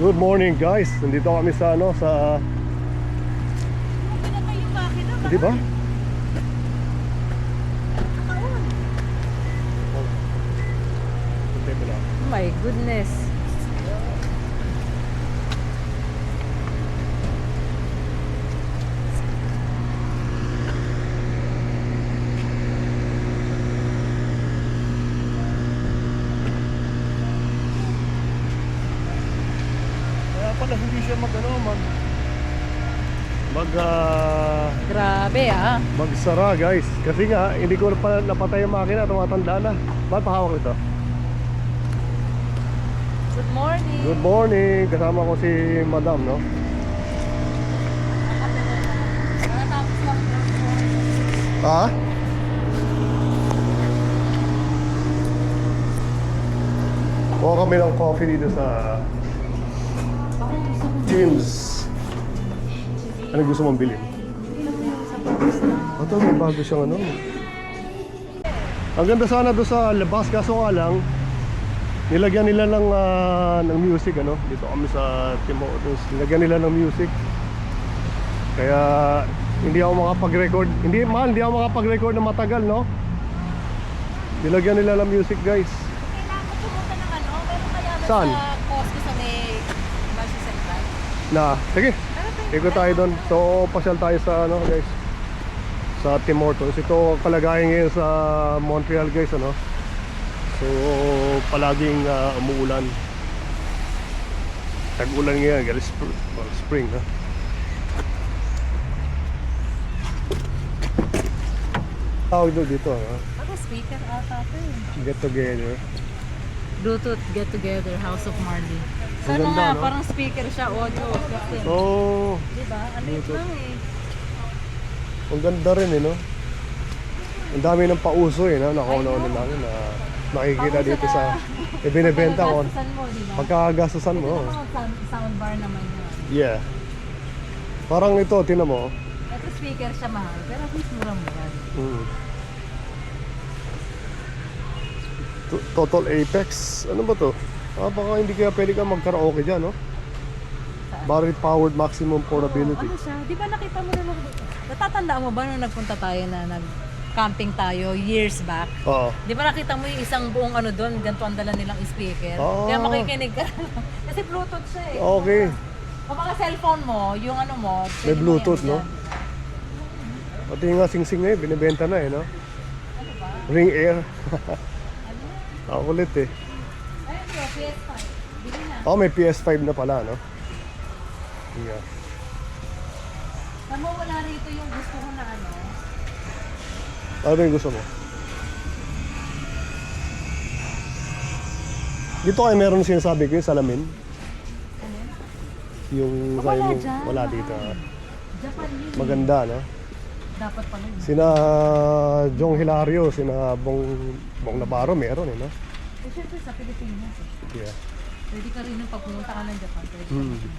Good morning guys. Nandito kami sa di ba? Oh my goodness. Kaya pala hindi siya Grabe ah. magsara guys. Kasi nga hindi ko pa napatay ang makina, tumatanda na. Ba't pahawak ito? Good morning. Good morning. Kasama ko si Madam, no? Ha? Kuha kami ng coffee dito sa Jim's. Ano gusto mong bilhin? Ito, may bago siyang ano. Ang ganda sana doon sa labas, kaso nga lang nilagyan nila ng music, ano? Dito kami sa Tim Hortons. Nilagyan nila ng music. Kaya hindi ako makapag-record. Hindi ako makapag-record na matagal, no? Nilagyan nila ng music, guys. Kailangan ko pumunta ng ano, pero kaya ba Saan? sa Costco sa may Bashi Central? Sige. Ikot tayo doon. So, pasyal tayo sa guys. Sa Tim Hortons. Ito kalagayan ngayon sa Montreal, guys, ano? So, palaging umuulan. Tag-ulan ngayon, guys. Spring, ha? Tawag doon dito, ha? Ako speaker ata ito eh. Get together. Bluetooth Get Together House of Marley. Ang Sana ganda, nga, no? parang speaker siya, audio. Kasi, So, diba? Ano Bluetooth. lang eh. ang ganda rin, eh, no? Ang dami ng pauso, eh, no? Nakunaon na lang, na nakikita dito sa ibinibenta ko. Pagkagastusan mo, diba? Pagkagastusan Ito mo. naman soundbar naman yun. Yeah. Parang ito, tinan mo. Ito speaker siya mahal, pero at least murang-mura. Mm. Total Apex. Ano ba to? Baka hindi kaya pwede ka mag-karaoke dyan, no? Battery powered maximum portability. Ano siya? Di ba nakita mo na natatandaan mo ba nung nagpunta tayo na nag-camping tayo years back? Oo. Di ba nakita mo yung isang buong ano doon, ganito ang dala nilang speaker? Ah. Kaya makikinig ka. Kasi Bluetooth siya eh. Okay. O baka cellphone mo, yung ano mo, May pwede mo Bluetooth, yan no? dyan. Pati nga sing-sing ngayon, binibenta na, eh, no? Ano ba? Ring Air. Ano? Ang kulit, eh. Ayun bro, PS5. Bili na. Oh, may PS5 na pala, no? Yeah. Tama wala rito yung gusto ko na ano. Ano yung gusto mo? Dito kayo meron sinasabi ko yung salamin. Ano? Yung Wala sabi mo, dyan. wala dito. Japan yun. Maganda, no? Dapat pala yun. Sina Jong Hilario, sina Bong Navarro meron, eh, no? Eh, syempre sa Pilipinas eh. Yeah. Pwede ka rin nung pagpumunta ka ng Japan. Pwede ka Hmm. rin.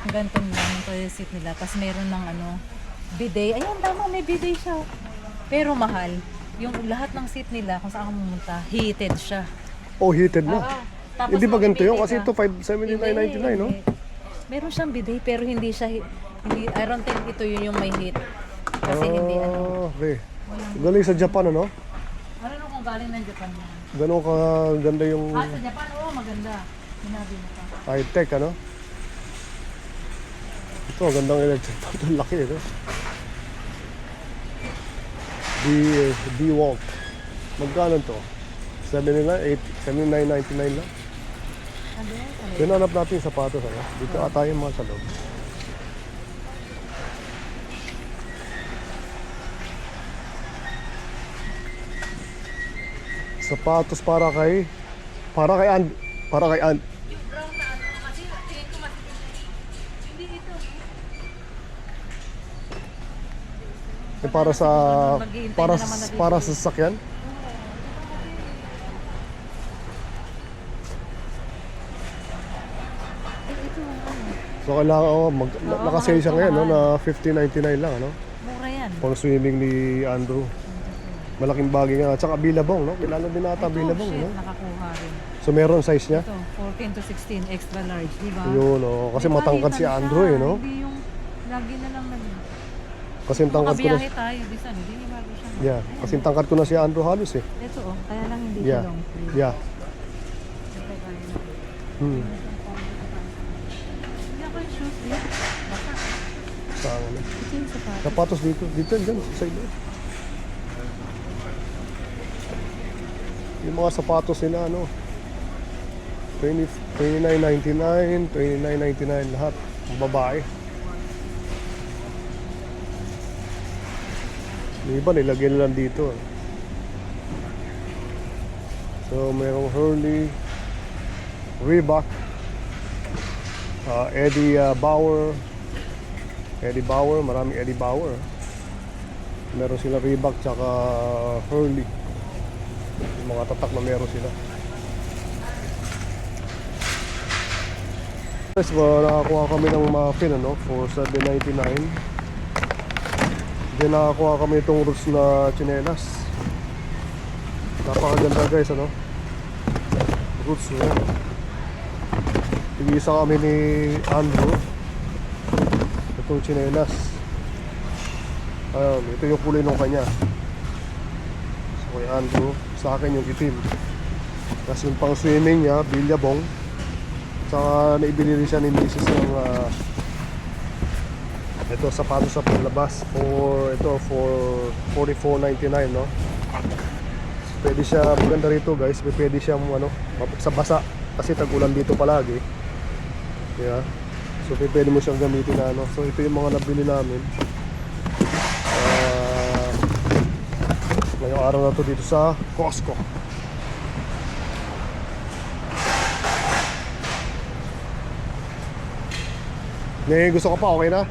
Ang ganito lang yung toilet seat nila. Tapos meron ng ano, bidet. Ayan, tama, may bidet siya. Pero mahal. Yung lahat ng seat nila, kung saan ka pumunta, heated siya. Oh, heated na. Tapos Hindi ba ganito yun? magpipili Kasi ka. ito 579.99, no? Hindi. Meron siyang bidet pero hindi siya, hindi, I don't think ito yun yung may heat. Kasi hindi ano. Okay. Galing sa Japan, ano? Ano nung kung galing ng Japan yan? Ganun ka ganda yung Sa Japan, oo, maganda. Sinabi mo pa. high-tech, ano? Ito, gandang electric. Ito, laki, no? D-Walk. Magkano to? 79.99 lang. Ano yan? Ano yan? Pinanap natin yung sapatos, ano? Dito ata yung mga sa loob. Sapatos para kay And. Yung brown na ano, kasi tingin ko mas hindi ito. Para sa Maghihintay para na naman na para dito. sa sasakyan. So kailangan naka-sale siya ngayon, no, na $15.99 lang, ano? Mura yan. Pang swimming ni Andrew. Malaking bagay nga. At saka Billabong, no? Kilala din nata Billabong, no? Nakakuha rin. So meron size niya? Ito, 14 to 16, extra large, di ba? Yun, oh. Kasi May matangkad si palitan Andrew, siya, eh, no? Hindi yung lagi na lang Kasi yung tangkad ko na... makabiyahe tayo, bisan, hindi niya bago siya. Yeah, kasi yung tangkad ko na si Andrew halos, eh. Ito, oh, kaya lang hindi Yeah, siya long sleeve. yeah. Ito, kaya lang. Hmm. Hindi ako yung shoes dito. Baka. Saan, ano? Ito yung sapatos. Sapatos dito, dyan, sa side. Yung mga sapatos nila, ano, 29.99, 29.99 lahat, ang babae. Yung iba nilagay lang dito. So, merong Hurley, Reebok, Eddie Bauer, maraming Eddie Bauer. Meron sila Reebok tsaka Hurley. Yung mga tatak na meron sila. Guys, nakakuha kami ng muffin, ano, for $7.99. Then nakakuha kami itong roots na tsinelas. Napakaganda guys, ano. Roots na yan. Tigisa kami ni Andrew. Itong tsinelas. Ayun, ito yung kulay nung kanya. So kay Andrew, sa akin yung itim. Kasi yung pang swimming niya, Billabong. Saka naibili rin siya ni Mrs. ng ito, sapatos sa panlabas for $44.99, no? Pwede siya, maganda rito guys, pwede siya ano, sa basa kasi tag-ulan dito palagi. Yeah. So pwede mo siyang gamitin na, ano. So ito yung mga nabili namin. Ngayong araw na to dito sa Costco. Gusto ko pa, okay na?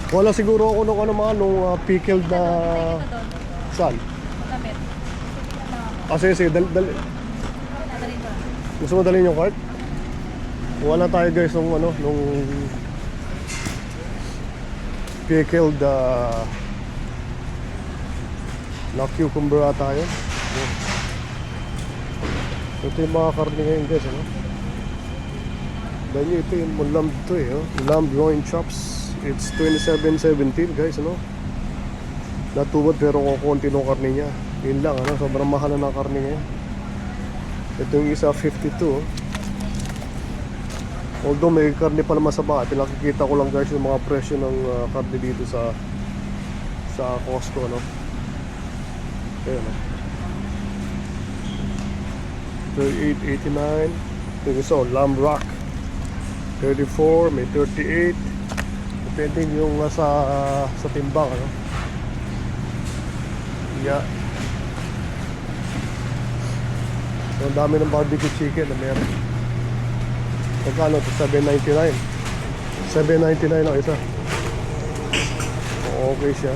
Wala siguro ako nung pickled na... Saan? Malamit. Sige, gusto mo dalhin yung cart? Wala tayo guys nung pickled na cucumber tayo. Ito yung mga karne ngayon guys, ano? Dahil ito yung lamb to, eh, oh. Lamb loin chops. It's $27.17 guys, ano? Natubad pero kukunti ng karne niya. Yun lang, ano? Sobrang mahal na ng karne ngayon. Ito yung isa, 52, oh. Although may karne pa naman sa bahay, pinakikita ko lang guys yung mga presyo ng karne dito sa Costco, no? Ayan, no? 38.89. Ito yung isa, lamb rack, 34, may 38. Depende yung sa timbang, ano? Yeah. So, ang dami ng barbecue chicken na meron. Magkano ito? $7.99. $7.99 ang isa. Okay siya.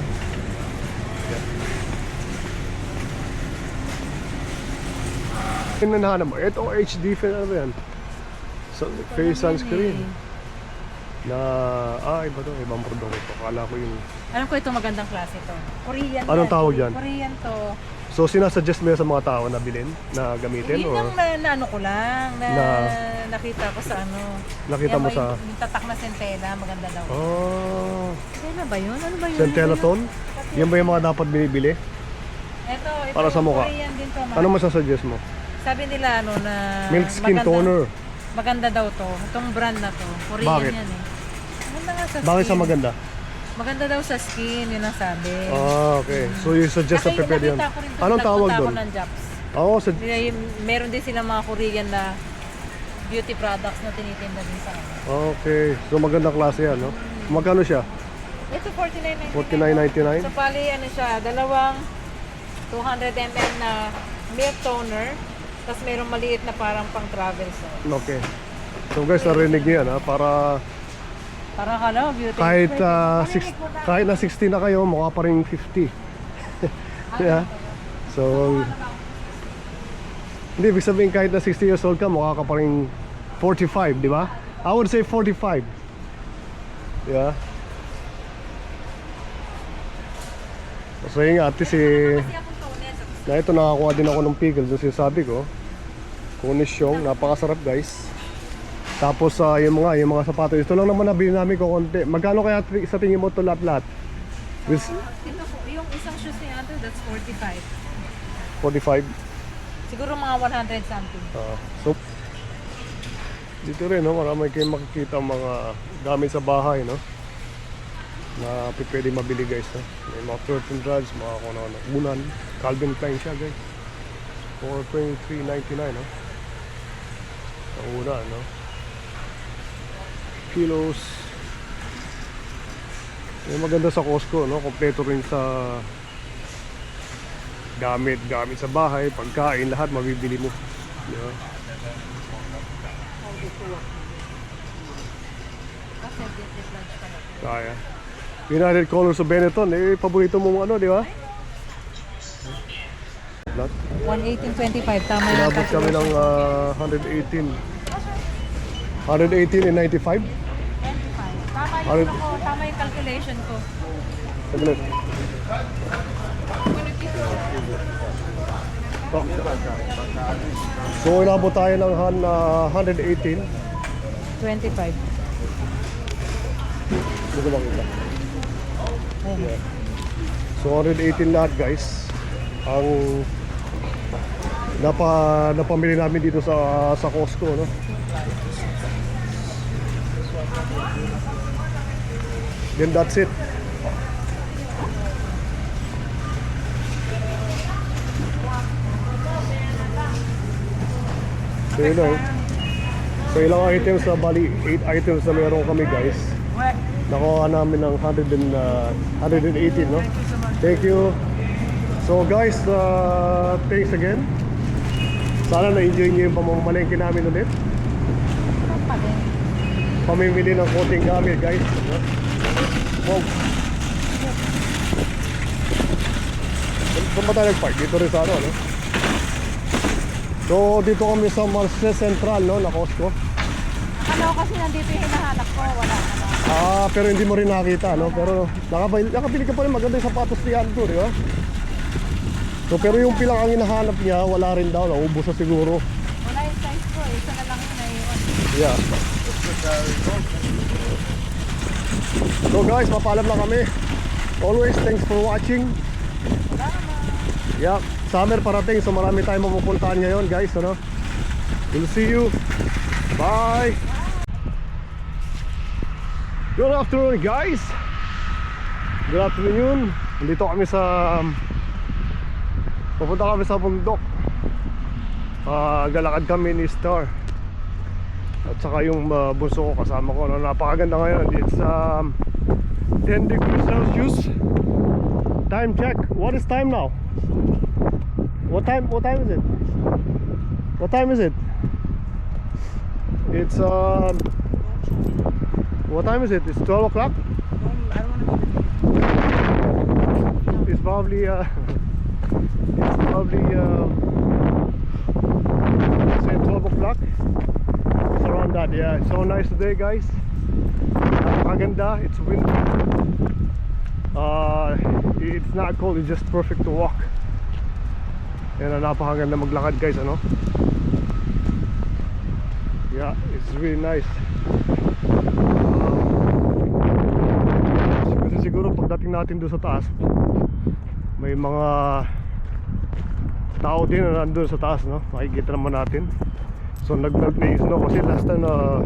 Hinahanap mo. Ito HD fan, ano yan? Face sunscreen. Na, iba to, ibang produkto. Akala ko yung... Alam ko ito magandang klase to. Korean. Anong tawag yan? Korean to. So, sinasuggest mo yan sa mga tao na bilhin, na gamitin? Yun Or ang na ano ko lang, nakita ko sa ano. nakita mo sa... Yung tatak na centella, maganda daw. Oh, Centella ba yun? Ano ba yun? Centelaton? Yan ba yung mga dapat binibili? Ito Para sa mukha. Korean din to. Ano masasuggest mo? Sabi nila ano na Milk Skin Toner. Maganda daw to. Itong brand na to. Korean Bakit? yan eh. Maganda nga sa Bakit sa skin. maganda? Maganda daw sa skin, yun ang sabi. Okay. So you suggest na prepare yun. Anong tawag doon? Ng Japs. Oo, Meron din silang mga Korean na beauty products na tinitinda din sa ano. okay. So magandang klase yan, no? Magkano siya? Ito $49.99? 49.99. So pali ano siya, dalawang 200 ml na milk toner. Tapos merong maliit na parang pang travel so. Okay. So guys, narinig niyo yan, ha? Para Beauty. kahit na 60 na kayo, mukha pa rin 50. Yeah. So, hindi, ibig sabihin kahit na 60 years old ka, mukha ka pa rin 45, di ba? I would say 45. Yeah. So yun nga, at least Kasi akong kaunes. na ito nakakuha din ako ng pickles yung sinasabi ko. Kunisyong, napakasarap guys. Tapos yung mga sapatos, ito lang naman nabili namin ko konti. Magkano kaya sa tingin mo ito lahat-lahat? With Ito po, yung isang shoes ni Ate, that's 45. 45. Siguro mga 100 something. So dito rin no, marami kayong makikita mga gamit sa bahay no, na pwede mabili guys no? May mga curtain rods, mga kung ano, unan. Calvin Klein siya guys for $23.99 no? Ang una no, kilos. May maganda sa Costco no, kompleto rin sa gamit sa bahay, pagkain, lahat mabibili mo, di ba? Kasi business lunch pa na. Kaya United Colors of Benetton, paborito mong ano, di ba? 118.25, tama yung Inabot kami ng 118 and 95. 25. Tama yung, tama yung calculation ko. Saglit. Oh. So inabot tayo ng 118. 25. Hindi ko makita. Ayun. So 118 lahat guys. Ang napamili namin dito sa Costco no. Then that's it. So yun know, so ilang items na bali, 8 items na meron kami guys. Nakuha namin ng 118 no. Thank you. So guys, thanks again. Sana na-enjoy niyo yung pamamalengke namin ulit. Pamimili ng konting gamit guys. Wow. Saan ba tayo nag-park? Dito rin sa ano, no? So dito kami sa Marses Central no, na Costco. Akala ko kasi nandito yung hinahanap ko, wala na. Pero hindi mo rin nakita no, pero nakabili ka pa rin maganda yung sapatos ni Anto, di ba? So pero yung pilang ang hinahanap niya, wala rin daw, naubos na siguro. Wala yung size ko, isa na lang yung naiwan. Yeah. So guys, mapaalam na kami. Always thanks for watching. Yeah, summer parating, so marami tayong mapupuntahan ngayon guys, ano? We'll see you. Bye. Good afternoon guys. Good afternoon. Nandito kami sa pupunta kami sa bundok. Galakad kami ni Star. At saka yung bunso ko kasama ko, no? Napakaganda ngayon. It's 10 degrees Celsius. Time check. What is time now? What time is it? What time is it? It's what time is it? It's 12 o'clock? It's probably say 12 o'clock. It's around that. Yeah, it's so nice today guys. Napakaganda. It's winter. It's not cold, it's just perfect to walk. Yan, napakaganda maglakad guys, ano? Yeah, it's really nice. Siguro pagdating natin doon sa taas, may mga tao din na nandun sa taas, no? Makikita naman natin. So nag-melt na yung snow kasi last time na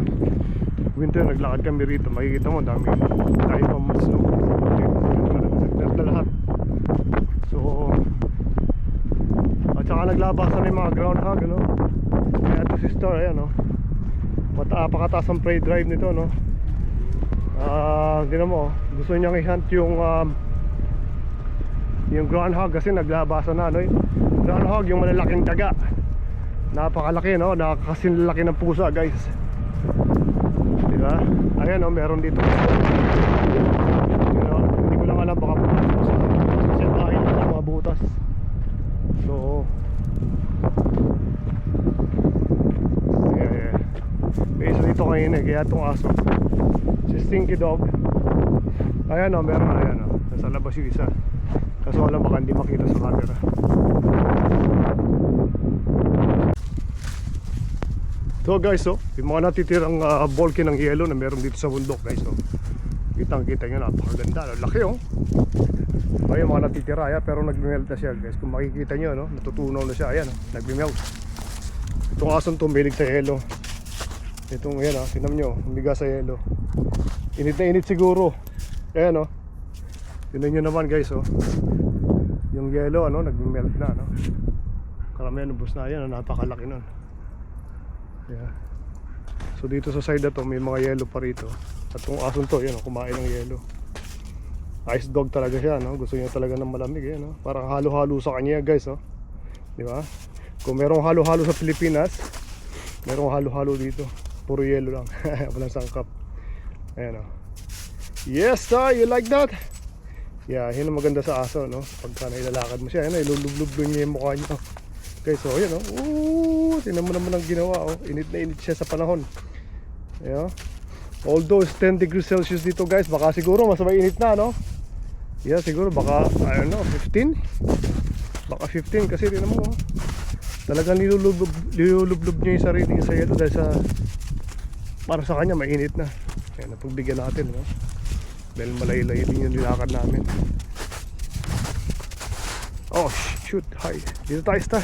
winter naglakad kami rito, makikita mo dami tayo pa snow. Nag-melt na lahat. So at saka naglabasan na yung mga groundhog, ano? Kaya ito si Star, ayan, no? Napakataas ang prey drive nito, no? Hindi na mo, gusto niyang i-hunt yung groundhog kasi naglabasan na, ano? Groundhog, yung malalaking daga. Napakalaki, no? Nakakasinlalaki ng pusa, guys. Diba? Ayan, no? Meron dito. Hindi ko lang alam, baka sa bahay ng mga butas. So yeah. May isa dito kanina, kaya itong aso si Stinky Dog. Ayan, no? Meron, ayan, no? Nasa labas yung isa. Kaso wala, baka hindi makita sa camera. So guys, yung mga natitirang bulky ng yelo na meron dito sa bundok guys, kitang-kita nyo, napakaganda, laki Ayun, mga natitira, pero nagme-melt na siya guys. Kung makikita nyo, natutunaw na siya, ayan, nagme-melt. Itong asong tumilig sa yelo. Itong yan, tingnan nyo, umiga sa yelo. Init na init siguro. Ayan, tingnan nyo naman guys, yung yelo, nagme-melt na, karamihan ubos na, ayan, napakalaki nun. Yeah. So dito sa side na to may mga yelo pa rito. At itong ason to, kumain ng yelo. Ice dog talaga siya, gusto niya talaga ng malamig, parang halo-halo sa kanya guys, di ba? Kung merong halo-halo sa Pilipinas, merong halo-halo dito. Puro yelo lang, walang sangkap. Ayan, yes sir, you like that? Yeah, yun ang maganda sa aso, pagka nailalakad mo siya, ilulublub niya yung mukha niya. Okay, so ayan, tingnan mo naman ang ginawa, init na init siya sa panahon. Ayan. Although it's 10 degrees Celsius dito guys, baka siguro mas may init na, Yeah, siguro baka, I don't know, 15? Baka 15 kasi tingnan mo, talagang nilulublub niya yung sarili sa yelo dahil sa, para sa kanya mainit na. Ayan, napagbigyan natin, dahil malayo-layo din yung nilakad namin. Oh, shoot, hi. Dito tayo, star.